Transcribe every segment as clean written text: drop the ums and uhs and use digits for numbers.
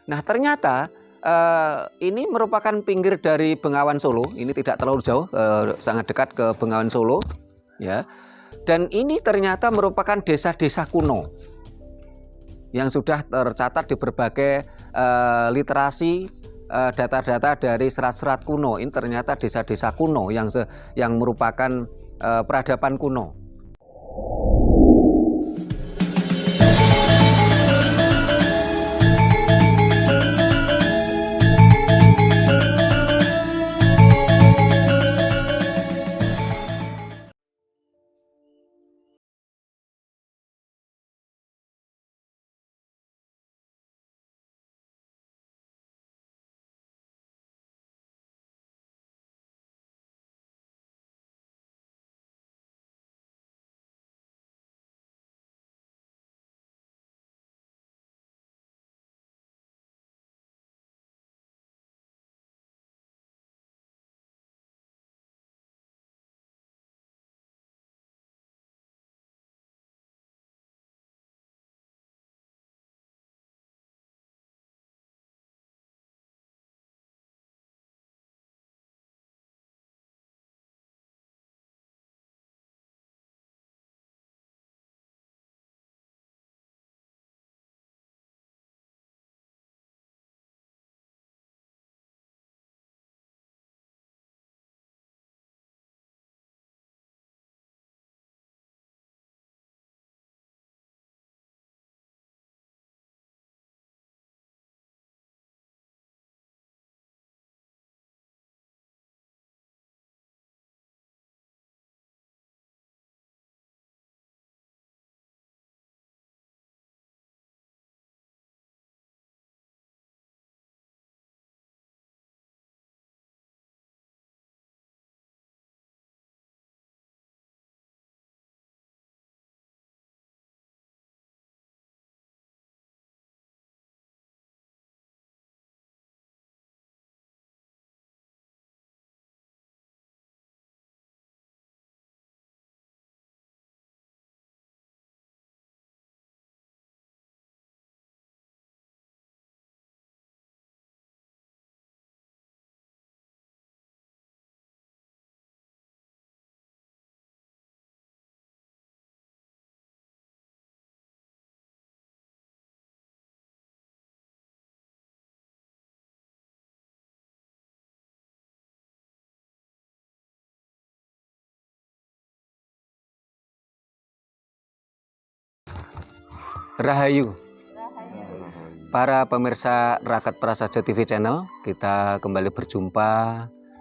Nah, ternyata ini merupakan pinggir dari Bengawan Solo. Ini tidak terlalu jauh, sangat dekat ke Bengawan Solo, ya. Dan ini ternyata merupakan desa-desa kuno yang sudah tercatat di berbagai literasi, data-data dari serat-serat kuno. Ini ternyata desa-desa kuno yang merupakan peradaban kuno. Rahayu, para pemirsa Rakat Prasaja TV Channel, kita kembali berjumpa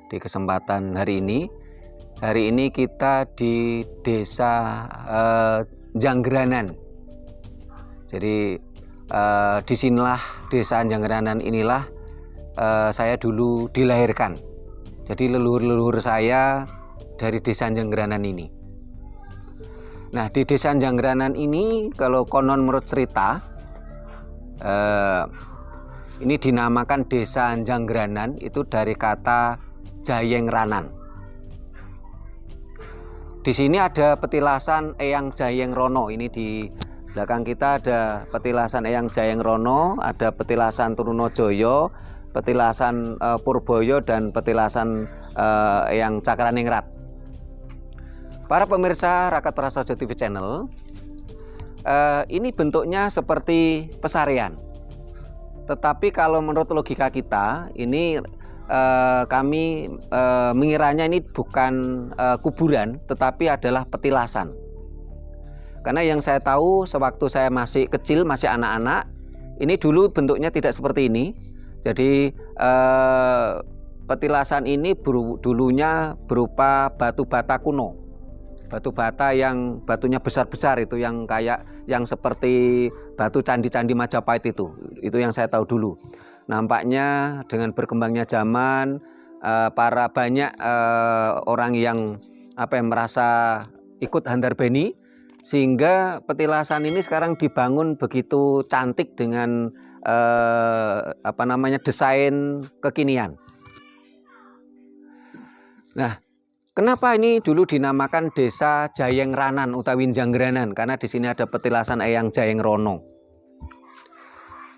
di kesempatan hari ini. Hari ini kita di desa Janggranan. Jadi disinilah desa Janggranan inilah saya dulu dilahirkan. Jadi leluhur-leluhur saya dari desa Janggranan ini. Nah, di desa Janggranan ini kalau konon menurut cerita ini dinamakan desa Janggranan itu dari kata Jayengranan. Di sini ada petilasan Eyang Jayengrono. Ini di belakang kita ada petilasan Eyang Jayengrono, ada petilasan Trunojoyo, petilasan Purboyo, dan petilasan Eyang Cakraningrat. Para pemirsa Rakat Prasaja TV Channel, ini bentuknya seperti pesarean. Tetapi kalau menurut logika kita, ini kami mengiranya ini bukan kuburan, tetapi adalah petilasan. Karena yang saya tahu sewaktu saya masih kecil, masih anak-anak, ini dulu bentuknya tidak seperti ini. Jadi petilasan ini dulunya berupa batu bata kuno. Batu bata yang batunya besar-besar, itu yang kayak yang seperti batu candi-candi Majapahit itu yang saya tahu dulu. Nampaknya dengan berkembangnya zaman, para banyak orang yang merasa ikut handarbeni, sehingga petilasan ini sekarang dibangun begitu cantik dengan desain kekinian. Nah, kenapa ini dulu dinamakan Desa Jayengranan utawi Janggranan? Karena di sini ada petilasan Eyang Jayengrono.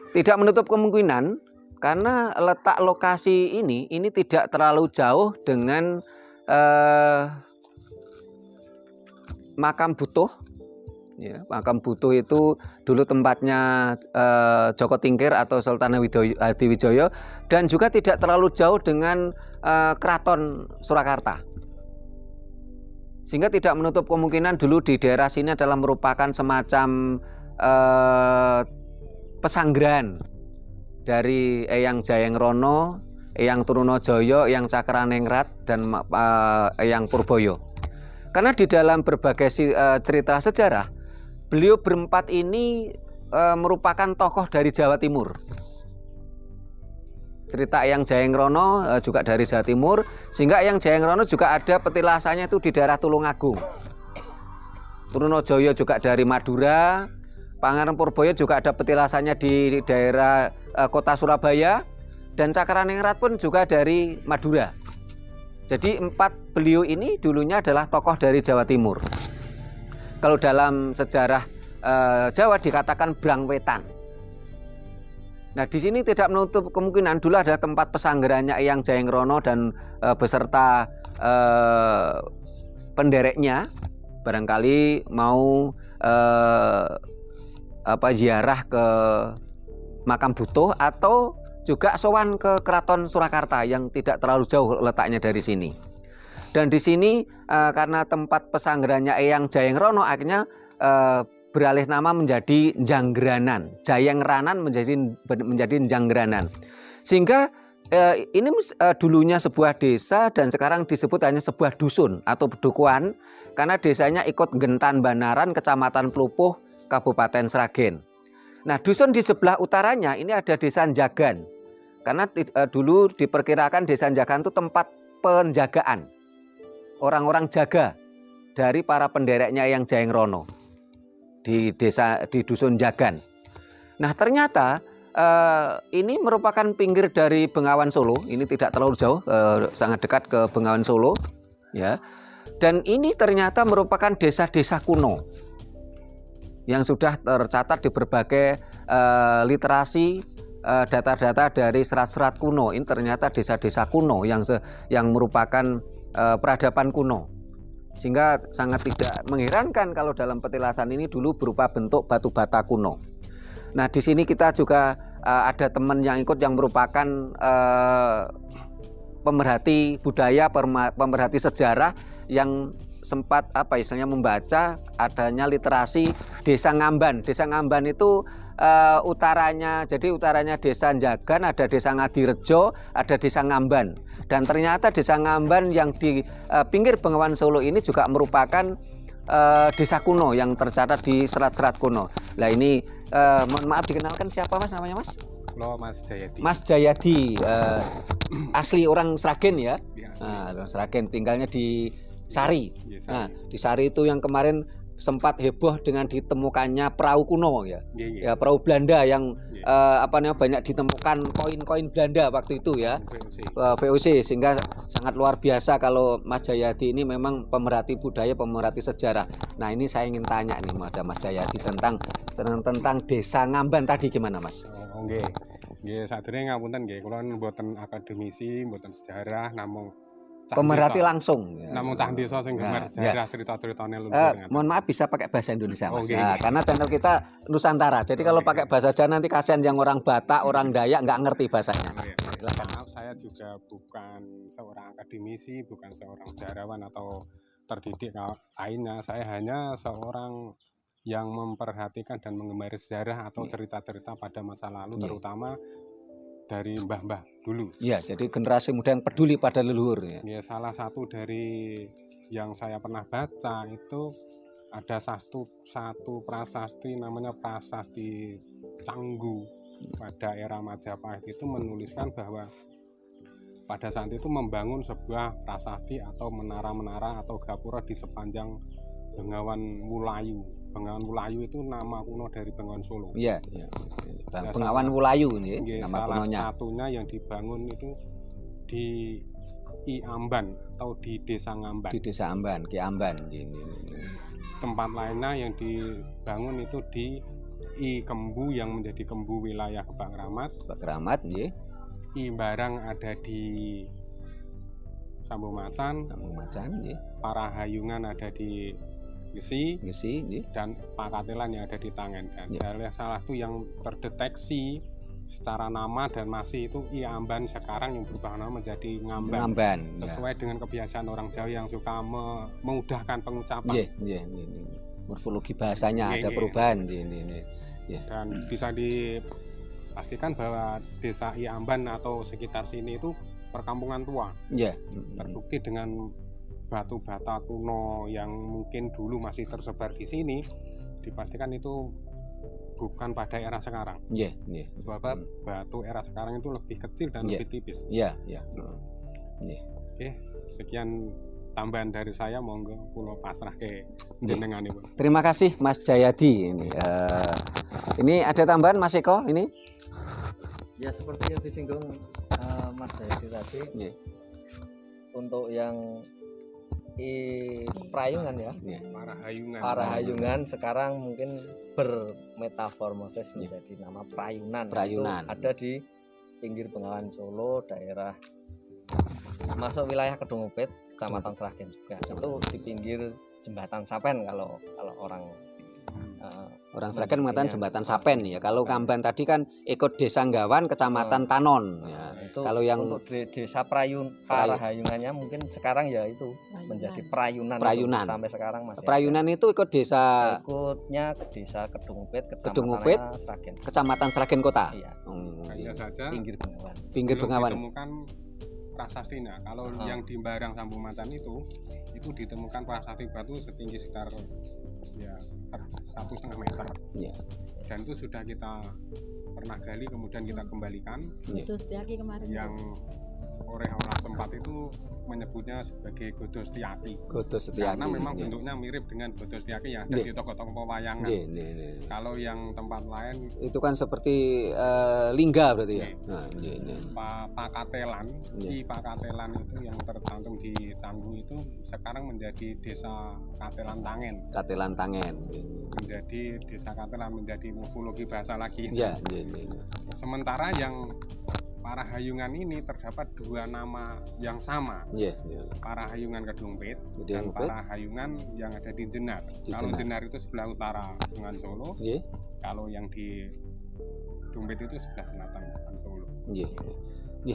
Tidak menutup kemungkinan karena letak lokasi ini tidak terlalu jauh dengan makam Butuh. Ya, makam Butuh itu dulu tempatnya Joko Tingkir atau Sultan Hadiwijoyo, dan juga tidak terlalu jauh dengan Keraton Surakarta. Sehingga tidak menutup kemungkinan dulu di daerah sini adalah merupakan semacam pesanggrahan dari Eyang Jayeng Rono, Eyang Trunojoyo, Eyang Cakraningrat, dan Eyang Purboyo. Karena di dalam berbagai cerita sejarah, beliau berempat ini merupakan tokoh dari Jawa Timur. Cerita Eyang Jayeng Rono juga dari Jawa Timur, sehingga Eyang Jayeng Rono juga ada petilasannya itu di daerah Tulungagung. Trunojoyo juga dari Madura, Pangeran Purboyo juga ada petilasannya di daerah kota Surabaya, dan Cakraningrat pun juga dari Madura. Jadi empat beliau ini dulunya adalah tokoh dari Jawa Timur. Kalau dalam sejarah Jawa dikatakan Brangwetan. Nah, di sini tidak menutup kemungkinan dulu ada tempat pesanggrahannya Eyang Jayeng Rono dan beserta pendereknya, barangkali mau ziarah ke makam Butuh atau juga sowan ke Keraton Surakarta yang tidak terlalu jauh letaknya dari sini. Dan di sini karena tempat pesanggrahannya Eyang Jayeng Rono akhirnya beralih nama menjadi Janggranan. Jayeng Ranan menjadi Janggranan. Sehingga ini dulunya sebuah desa dan sekarang disebut hanya sebuah dusun atau pedukuhan karena desanya ikut Gentan Banaran, Kecamatan Plupuh, Kabupaten Sragen. Nah, dusun di sebelah utaranya ini ada Desa Jagan. Karena dulu diperkirakan Desa Jagan itu tempat penjagaan. Orang-orang jaga dari para pendereknya Eyang Jayeng Rono di dusun Jagan. Nah, ternyata ini merupakan pinggir dari Bengawan Solo. Ini tidak terlalu jauh, sangat dekat ke Bengawan Solo, ya. Dan ini ternyata merupakan desa-desa kuno yang sudah tercatat di berbagai literasi, data-data dari serat-serat kuno. Ini ternyata desa-desa kuno yang merupakan peradaban kuno, sehingga sangat tidak mengherankan kalau dalam petilasan ini dulu berupa bentuk batu bata kuno. Nah, di sini kita juga ada teman yang ikut yang merupakan pemerhati budaya, pemerhati sejarah yang sempat membaca adanya literasi Desa Ngamban. Desa Ngamban itu utaranya Desa Jagan, ada Desa Ngadirejo, ada Desa Ngamban. Dan ternyata Desa Ngamban yang di pinggir Bengawan Solo ini juga merupakan desa kuno yang tercatat di serat-serat kuno. Nah, ini mohon maaf dikenalkan siapa Mas namanya Mas? Halo, Mas Jayadi. Mas Jayadi, asli orang Sragen ya? Nah, orang Sragen, tinggalnya di Sari. Ya, Sari. Nah, di Sari itu yang kemarin sempat heboh dengan ditemukannya perahu kuno ya. Ya, perahu Belanda yang banyak ditemukan koin-koin Belanda waktu itu ya. VOC, sehingga sangat luar biasa kalau Mas Jayadi ini memang pemerhati budaya, pemerhati sejarah. Nah, ini saya ingin tanya nih ada Mas Jayadi tentang Desa Ngamban tadi gimana Mas? Oh, nggih. Nggih, sadurunge ngapunten nggih, kula mboten akademisi, mboten sejarah, namung pemerhati langsung ya. Namung cah desa sing gemar sejarah, cerita-ceritane leluhur. Mohon maaf bisa pakai bahasa Indonesia Mas. Okay. Nah, karena channel kita Nusantara. Jadi kalau pakai bahasa Jawa nanti kasihan yang orang Batak, orang Dayak nggak ngerti bahasanya. Silakan. Maaf, saya juga bukan seorang akademisi, bukan seorang sejarawan atau terdidik lainnya. Saya hanya seorang yang memperhatikan dan mengemari sejarah atau cerita-cerita pada masa lalu, terutama dari mbah-mbah dulu. Iya, jadi generasi muda yang peduli pada leluhur ya. Ya, salah satu dari yang saya pernah baca itu ada satu prasasti namanya Prasasti Canggu. Pada era Majapahit itu menuliskan bahwa pada saat itu membangun sebuah prasasti atau menara-menara atau gapura di sepanjang Bengawan Wulayu. Bengawan Wulayu itu nama kuno dari Bengawan Solo. Iya, iya. Bengawan Wulayu ini nama salah kunonya. Satunya yang dibangun itu di Iamban atau di Desa Ngamban. Di Desa Amban, Ki Amban. Tempat lainnya yang dibangun itu di I Kembu yang menjadi Kembu wilayah Gebang Keramat. Gebang Keramat, nggih. I Barang ada di Sambu Macan. Sambu Macan, nggih. Parahayungan ada di Gesi, nggih. Dan Pakatelan yang ada di Tangen. Dan salah satu yang terdeteksi secara nama dan masih itu I Amban sekarang yang berubah nama menjadi Ngamban. Sesuai dengan kebiasaan orang Jawa yang suka memudahkan pengucapan. Morfologi bahasanya ada perubahan. Dan bisa dipastikan bahwa desa I Amban atau sekitar sini itu perkampungan tua. Terbukti dengan batu bata kuno yang mungkin dulu masih tersebar di sini, dipastikan itu bukan pada era sekarang. Sebab batu era sekarang itu lebih kecil dan lebih tipis. Oke, sekian tambahan dari saya, monggo kula pasrah ke jenengan Ibu. Terima kasih Mas Jayadi ini. Ini ada tambahan Mas Eko ini? Ya seperti yang disinggung Mas Jayadi tadi. Untuk yang Prayungan ya. Parahayungan sekarang mungkin bermetaformosis menjadi nama Prayunan. Itu ada di pinggir Bengawan Solo, daerah masuk wilayah Kedungupit, Kecamatan Sragen juga. Itu di pinggir jembatan Sapen kalau orang Sragen mengatakan jembatan Sapen ya. Kalau Ngamban tadi kan ikut Desa Nggawan, Kecamatan Tanon. Itu kalau yang untuk desa Parahayungannya mungkin sekarang ya itu menjadi Prayunan. Sampai sekarang masih Prayunan ada. Itu ikut desa, ikutnya ke Desa Kedungupit, Kecamatan Sragen Kota. Hanya saja pinggir Bengawan ditemukan prasastinya. Kalau yang di Barang Sambu Macan itu ditemukan prasasti batu setinggi sekitar 1,5 meter. Dan itu sudah kita pernah gali, kemudian kita kembalikan. Yang oleh orang sempat itu menyebutnya sebagai Godostiaki. Karena memang bentuknya mirip dengan Godostiaki yang ada di toko-toko pewayangan. Kalau yang tempat lain itu kan seperti lingga berarti ya. Pakatelan, Pakatelan itu yang tercantum di Canggu itu sekarang menjadi Desa Katelan Tangen. Menjadi Desa Katelan, menjadi morfologi bahasa lagi. Sementara yang Parahayungan ini terdapat dua nama yang sama. Parahayungan Kedungupit dan Parahayungan yang ada di Jenar. Kalau Jenar itu sebelah utara Bengawan Solo. Kalau yang di Kedungupit itu sebelah selatan Bengawan Solo.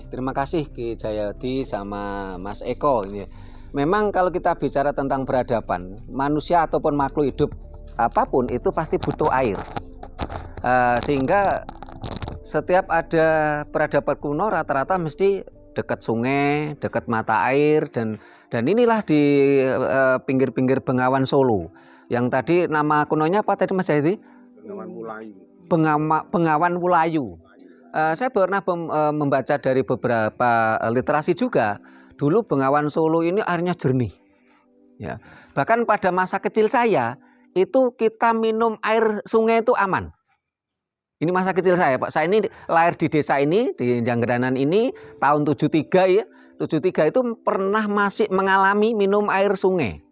Terima kasih Ki Jayadi sama Mas Eko. Memang kalau kita bicara tentang peradaban, manusia ataupun makhluk hidup apapun itu pasti butuh air. Sehingga setiap ada peradaban kuno rata-rata mesti dekat sungai, dekat mata air, dan inilah di pinggir-pinggir Bengawan Solo. Yang tadi nama kunonya apa tadi Mas Jayadi? Bengawan Wulayu. Saya pernah membaca dari beberapa literasi juga. Dulu Bengawan Solo ini airnya jernih. Ya. Bahkan pada masa kecil saya itu kita minum air sungai itu aman. Ini masa kecil saya, Pak. Saya ini lahir di desa ini, di Janggedanan ini, tahun 73 ya. 73 itu pernah masih mengalami minum air sungai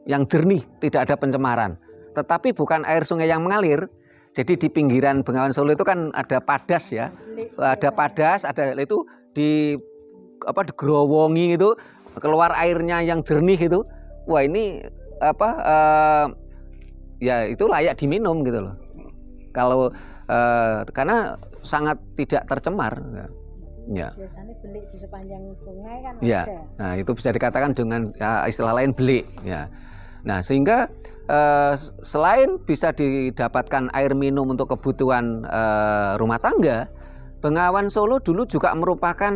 yang jernih, tidak ada pencemaran. Tetapi bukan air sungai yang mengalir. Jadi di pinggiran Bengawan Solo itu kan ada padas ya. Ada padas, ada itu digerowongi itu, keluar airnya yang jernih itu. Wah, ini ya itu layak diminum gitu loh. Kalau karena sangat tidak tercemar. Biasanya belik di sepanjang sungai kan ya. ada. Nah, itu bisa dikatakan dengan istilah lain belik. Ya. Nah, sehingga selain bisa didapatkan air minum untuk kebutuhan rumah tangga, Bengawan Solo dulu juga merupakan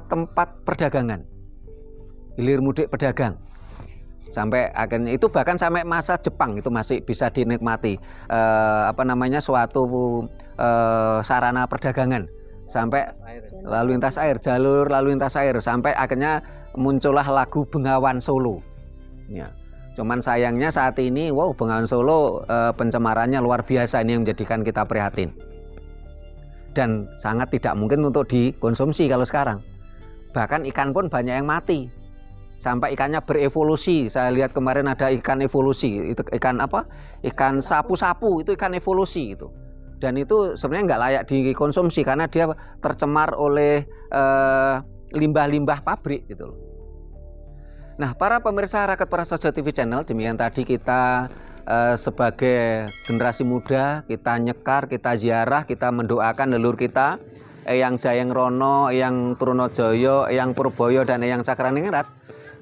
tempat perdagangan, hilir mudik pedagang. Sampai akhirnya itu bahkan sampai masa Jepang itu masih bisa dinikmati suatu sarana perdagangan sampai lalu lintas air, jalur lalu lintas air, sampai akhirnya muncullah lagu Bengawan Solo. Ya. Cuman sayangnya saat ini Bengawan Solo pencemarannya luar biasa, ini yang menjadikan kita prihatin. Dan sangat tidak mungkin untuk dikonsumsi kalau sekarang. Bahkan ikan pun banyak yang mati. sampai ikannya berevolusi. Saya lihat kemarin ada ikan evolusi, itu ikan apa? Ikan sapu-sapu, itu ikan evolusi itu. Dan itu sebenarnya nggak layak dikonsumsi karena dia tercemar oleh limbah-limbah pabrik gitu loh. Nah, para pemirsa Rakyat Prasaja TV Channel, demikian tadi kita sebagai generasi muda, kita nyekar, kita ziarah, kita mendoakan leluhur kita, Eyang Jayeng Rono, Eyang Trunojoyo, Eyang Purboyo, dan Eyang Cakraningrat.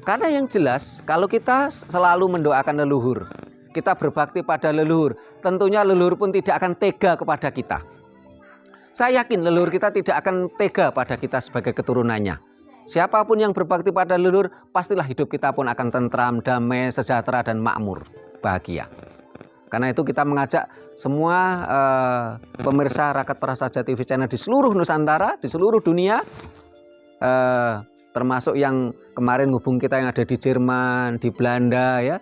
Karena yang jelas, kalau kita selalu mendoakan leluhur, kita berbakti pada leluhur, tentunya leluhur pun tidak akan tega kepada kita. Saya yakin leluhur kita tidak akan tega pada kita sebagai keturunannya. Siapapun yang berbakti pada leluhur, pastilah hidup kita pun akan tentram, damai, sejahtera, dan makmur, bahagia. Karena itu kita mengajak semua pemirsa Rakyat Prasaja TV Channel di seluruh Nusantara, di seluruh dunia, termasuk yang kemarin hubung kita yang ada di Jerman, di Belanda ya.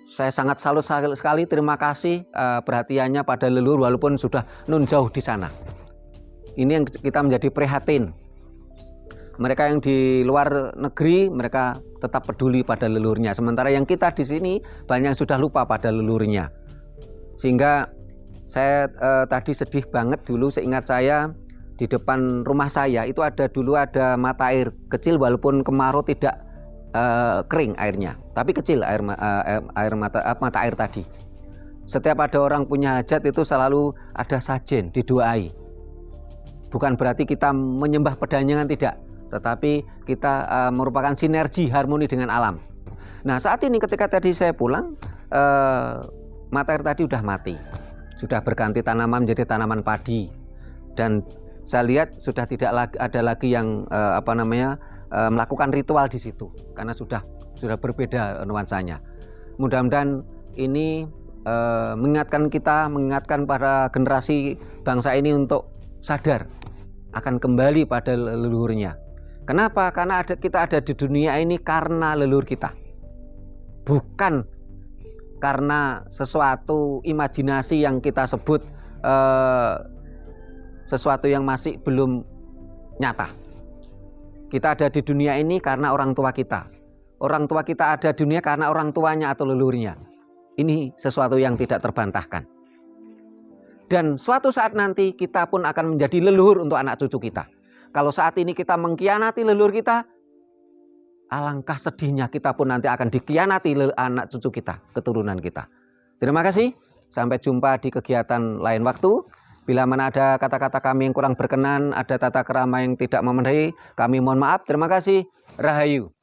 Saya sangat salut sekali, terima kasih perhatiannya pada leluhur walaupun sudah nun jauh di sana. Ini yang kita menjadi prihatin. Mereka yang di luar negeri, mereka tetap peduli pada leluhurnya. Sementara yang kita di sini banyak yang sudah lupa pada leluhurnya. Sehingga saya tadi sedih banget dulu, seingat saya di depan rumah saya itu dulu ada mata air kecil walaupun kemarau tidak kering airnya, tapi kecil mata air tadi. Setiap ada orang punya hajat itu selalu ada sajen didoai. Bukan berarti kita menyembah pedanyangan, tidak, tetapi kita merupakan sinergi harmoni dengan alam. Nah, saat ini ketika tadi saya pulang, mata air tadi sudah mati, sudah berganti tanaman menjadi tanaman padi, dan saya lihat sudah tidak ada lagi yang melakukan ritual di situ karena sudah berbeda nuansanya. Mudah-mudahan ini mengingatkan para generasi bangsa ini untuk sadar akan kembali pada leluhurnya. Kenapa? Karena kita ada di dunia ini karena leluhur kita, bukan karena sesuatu imajinasi yang kita sebut sesuatu yang masih belum nyata. Kita ada di dunia ini karena orang tua kita. Orang tua kita ada di dunia karena orang tuanya atau leluhurnya. Ini sesuatu yang tidak terbantahkan. Dan suatu saat nanti kita pun akan menjadi leluhur untuk anak cucu kita. Kalau saat ini kita mengkhianati leluhur kita, alangkah sedihnya kita pun nanti akan dikhianati anak cucu kita, keturunan kita. Terima kasih. Sampai jumpa di kegiatan lain waktu. Bila mana ada kata-kata kami yang kurang berkenan, ada tata krama yang tidak memenuhi, kami mohon maaf. Terima kasih. Rahayu.